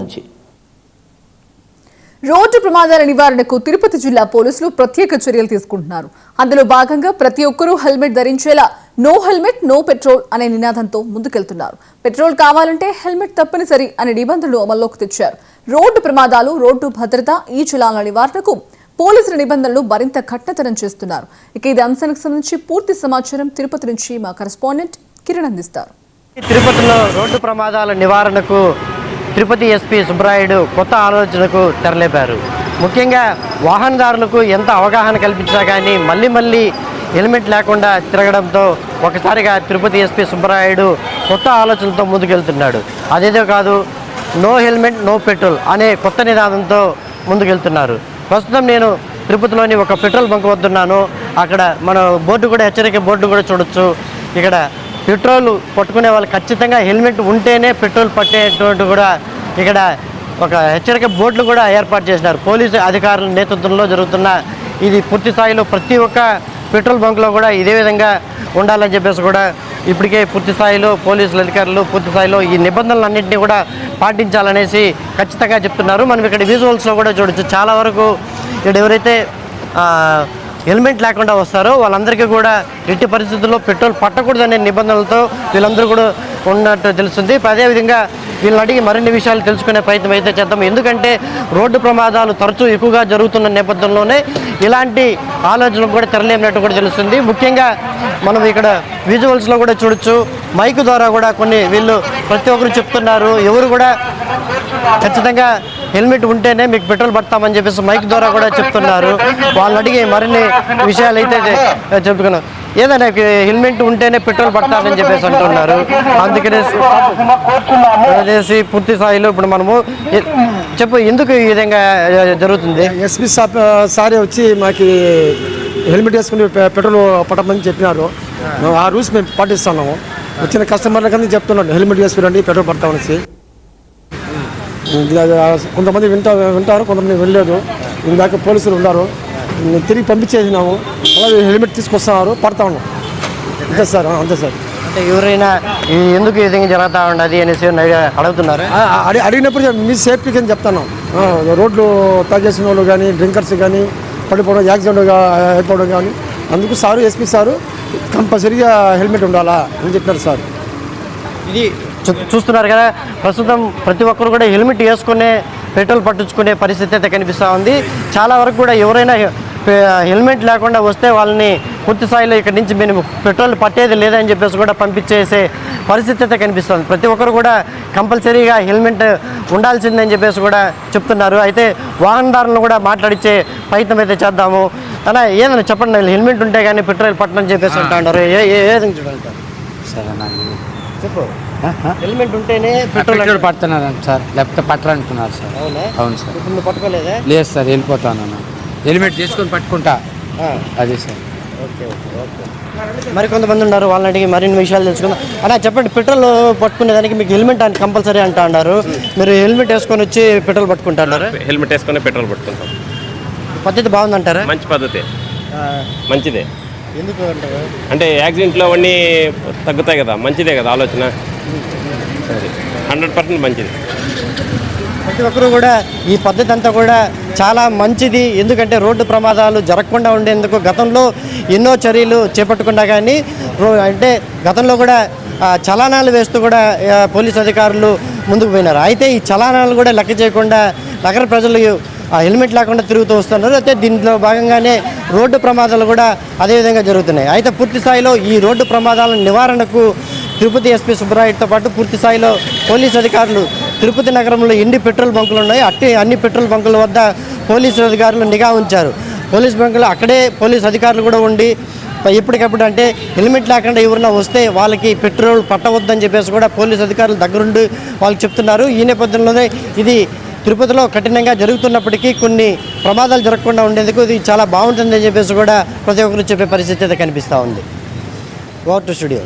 నుంచి. రోడ్డు ప్రమాదాల నివారణకు తిరుపతి జిల్లా పోలీసులు ప్రత్యేక చర్యలు తీసుకుంటున్నారు. అందులో భాగంగా ప్రతి ఒక్కరూ హెల్మెట్ ధరించేలా నో హెల్మెట్ నో పెట్రోల్ అనే నినాదంతో ముందుకెళ్తున్నారు. పెట్రోల్ కావాలంటే హెల్మెట్ తప్పనిసరి అనే నిబంధనలు అమల్లోకి తెచ్చారు. రోడ్డు ప్రమాదాలు, రోడ్డు భద్రత, ఈ చలాల నివారణకు పోలీసుల నిబంధనలు మరింత కఠినతరం చేస్తున్నారు. ఇక ఇది అంశానికి సంబంధించి పూర్తి సమాచారం తిరుపతి నుంచి మా కరెస్పాండెంట్ కిరణ్ అందిస్తారు. తిరుపతిలో రోడ్డు ప్రమాదాల నివారణకు తిరుపతి ఎస్పీ సుబ్బరాయుడు కొత్త ఆలోచనకు తెరలేపారు. ముఖ్యంగా వాహనదారులకు ఎంత అవగాహన కల్పించినా కానీ మళ్ళీ హెల్మెట్ లేకుండా తిరగడంతో ఒకసారిగా తిరుపతి ఎస్పీ సుబ్బరాయుడు కొత్త ఆలోచనలతో ముందుకెళ్తున్నాడు. అదేదో కాదు, నో హెల్మెట్ నో పెట్రోల్ అనే కొత్త నినాదంతో ముందుకెళ్తున్నారు. ప్రస్తుతం నేను తిరుపతిలోని ఒక పెట్రోల్ బంక్ వద్దున్నాను. అక్కడ మన బోర్డు కూడా, హెచ్చరిక బోర్డు కూడా చూడొచ్చు. ఇక్కడ పెట్రోల్ పట్టుకునే వాళ్ళు ఖచ్చితంగా హెల్మెట్ ఉంటేనే పెట్రోల్ పట్టేటువంటి కూడా ఇక్కడ ఒక హెచ్చరిక బోర్డులు కూడా ఏర్పాటు చేసినారు. పోలీసు అధికారుల నేతృత్వంలో జరుగుతున్న ఇది పూర్తి స్థాయిలో ప్రతి ఒక్క పెట్రోల్ బంక్లో కూడా ఇదే విధంగా ఉండాలని చెప్పేసి కూడా ఇప్పటికే పూర్తి స్థాయిలో పోలీసుల అధికారులు పూర్తి స్థాయిలో ఈ నిబంధనలన్నింటినీ కూడా పాటించాలనేసి ఖచ్చితంగా చెప్తున్నారు. మనం ఇక్కడ విజువల్స్లో కూడా చూడొచ్చు. చాలా వరకు ఇక్కడ ఎవరైతే హెల్మెట్ లేకుండా వస్తారో వాళ్ళందరికీ కూడా ఎట్టి పరిస్థితుల్లో పెట్రోల్ పట్టకూడదనే నిబంధనలతో వీళ్ళందరూ కూడా ఉన్నట్టు తెలుస్తుంది. అదేవిధంగా వీళ్ళని అడిగి మరిన్ని విషయాలు తెలుసుకునే ప్రయత్నం అయితే చేద్దాం. ఎందుకంటే రోడ్డు ప్రమాదాలు తరచూ ఎక్కువగా జరుగుతున్న నేపథ్యంలోనే ఇలాంటి ఆలోచనలు కూడా తెరలేమినట్టు కూడా తెలుస్తుంది. ముఖ్యంగా మనం ఇక్కడ విజువల్స్లో కూడా చూడొచ్చు. మైక్ ద్వారా కూడా కొన్ని వీళ్ళు ప్రతి ఒక్కరు చెప్తున్నారు. ఎవరు కూడా ఖచ్చితంగా హెల్మెట్ ఉంటేనే మీకు పెట్రోల్ పడతామని చెప్పేసి మైక్ ద్వారా కూడా చెప్తున్నారు. వాళ్ళని అడిగి మరిన్ని విషయాలు అయితే చెప్పుకున్నాం. ఏదైనా హెల్మెట్ ఉంటేనే పెట్రోల్ పడతామని చెప్పేసి అంటున్నారు. అందుకనేసి పూర్తి స్థాయిలో ఇప్పుడు మనము చెప్పు, ఎందుకు ఈ విధంగా జరుగుతుంది? ఎస్పీ సారే వచ్చి మాకు హెల్మెట్ వేసుకుని పెట్రోల్ పట్టమని చెప్పినారు. ఆ రూల్స్ మేము పాటిస్తున్నాము. వచ్చిన కస్టమర్లకన్నా చెప్తున్నాను, హెల్మెట్ వేసుకురండి పెట్రోల్ పడతామనేసి. కొంతమంది వింటారు, కొంతమంది వెళ్ళలేదు. ఇందాక పోలీసులు ఉన్నారు, తిరిగి పంపించేసినాము. అలాగే హెల్మెట్ తీసుకొస్తున్నారు, పడతా ఉన్నాం. అంతే సార్, అంతే సార్. అంటే ఎవరైనా ఎందుకు ఈ విధంగా జరుగుతూ ఉన్నది అనేసి అడుగుతున్నారు. అడిగినప్పుడు మీ సేఫ్టీకి అని చెప్తున్నాం. రోడ్లు తాగేసిన వాళ్ళు కానీ, డ్రింకర్స్ కానీ పడిపోవడం, యాక్సిడెంట్ అయిపోవడం కానీ, అందుకు సారు ఎస్పీ సారు కంపల్సరీగా హెల్మెట్ ఉండాలా అని చెప్పారు సార్. ఇది చూస్తున్నారు కదా, ప్రస్తుతం ప్రతి ఒక్కరు కూడా హెల్మెట్ వేసుకునే పెట్రోల్ పట్టించుకునే పరిస్థితి అయితే కనిపిస్తూ ఉంది. చాలా వరకు కూడా ఎవరైనా హెల్మెట్ లేకుండా వస్తే వాళ్ళని పూర్తి స్థాయిలో ఇక్కడి నుంచి మేము పెట్రోల్ పట్టేది లేదని చెప్పేసి కూడా పంపించేసే పరిస్థితి అయితే కనిపిస్తుంది. ప్రతి ఒక్కరు కూడా కంపల్సరీగా హెల్మెట్ ఉండాల్సిందని చెప్పేసి కూడా చెప్తున్నారు. అయితే వాహనదారులను కూడా మాట్లాడించే ప్రయత్నం అయితే చేద్దాము. అలా ఏదైనా చెప్పండి, హెల్మెట్ ఉంటే కానీ పెట్రోల్ పట్టనని చెప్పేసి అంటున్నారు. ఏదైనా చూడాలి చెప్పు. హెల్మెట్ ఉంటేనే పెట్రోల్ పడుతున్నారు సార్, లేకపోతే పట్టరంటున్నారు సార్. అవును సార్. ఇప్పుడు పట్టుకోలేదా? లేదు సార్, వెళ్ళిపోతాను. హెల్మెట్ తీసుకొని పట్టుకుంటా. అదే సార్. Okay okay okay. మరి కొంతమంది ఉన్నారు, వాళ్ళని అడిగి మరిన్ని విషయాలు తెలుసుకుందాం. అలా చెప్పండి, పెట్రోల్ పట్టుకునేదానికి మీకు హెల్మెట్ అని కంపల్సరీ అంటా అన్నారు. మీరు హెల్మెట్ వేసుకొని వచ్చి పెట్రోల్ పట్టుకుంటున్నారు? హెల్మెట్ వేసుకొని పెట్రోల్ పట్టుకుంటాం. పద్ధతి బాగుందంటారా? మంచి పద్ధతి, మంచిదే. ఎందుకు అంటారు? అంటే యాక్సిడెంట్లో అవన్నీ తగ్గుతాయి కదా, మంచిదే కదా ఆలోచన. 100% మంచిది. ప్రతి ఒక్కరు కూడా ఈ పద్ధతి అంతా కూడా చాలా మంచిది. ఎందుకంటే రోడ్డు ప్రమాదాలు జరగకుండా ఉండేందుకు గతంలో ఎన్నో చర్యలు చేపట్టుకున్నా కానీ అంటే గతంలో కూడా చలానాలు వేస్తూ కూడా పోలీసు అధికారులు ముందుకు పోయినారు. అయితే ఈ చలానాలు కూడా లెక్క చేయకుండా నగర ప్రజలు హెల్మెట్ లేకుండా తిరుగుతూ వస్తున్నారు. అయితే దీంట్లో భాగంగానే రోడ్డు ప్రమాదాలు కూడా అదేవిధంగా జరుగుతున్నాయి. అయితే పూర్తి స్థాయిలో ఈ రోడ్డు ప్రమాదాల నివారణకు తిరుపతి ఎస్పీ సుబ్బరాయుడుతో పాటు పూర్తి స్థాయిలో పోలీసు అధికారులు తిరుపతి నగరంలో ఎన్ని పెట్రోల్ బంకులు ఉన్నాయి అన్ని పెట్రోల్ బంకుల వద్ద పోలీసు అధికారులు నిఘా ఉంచారు. పోలీసు బంకులు అక్కడే పోలీసు అధికారులు కూడా ఉండి ఎప్పటికప్పుడు అంటే హెల్మెట్ లేకుండా ఎవరైనా వస్తే వాళ్ళకి పెట్రోల్ పట్టవద్దని చెప్పేసి కూడా పోలీసు అధికారులు దగ్గరుండి వాళ్ళు చెప్తున్నారు. ఈ నేపథ్యంలోనే ఇది తిరుపతిలో కఠినంగా జరుగుతున్నప్పటికీ కొన్ని ప్రమాదాలు జరగకుండా ఉండేందుకు ఇది చాలా బాగుంటుందని చెప్పేసి కూడా ప్రతి ఒక్కరు చెప్పే పరిస్థితి అయితే కనిపిస్తూ ఉంది. Over to studio.